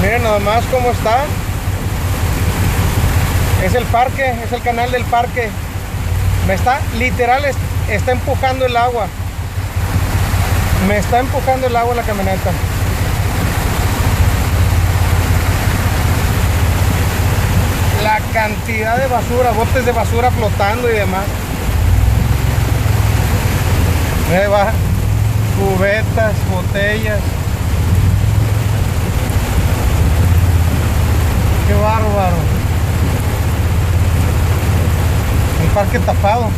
Miren nada más cómo está. Es el parque, es el canal del parque. Me está, literal, está empujando el agua. Me está empujando el agua la camioneta. La cantidad de basura, botes de basura flotando y demás. Ahí va, cubetas, botellas. Qué bárbaro. El parque tapado.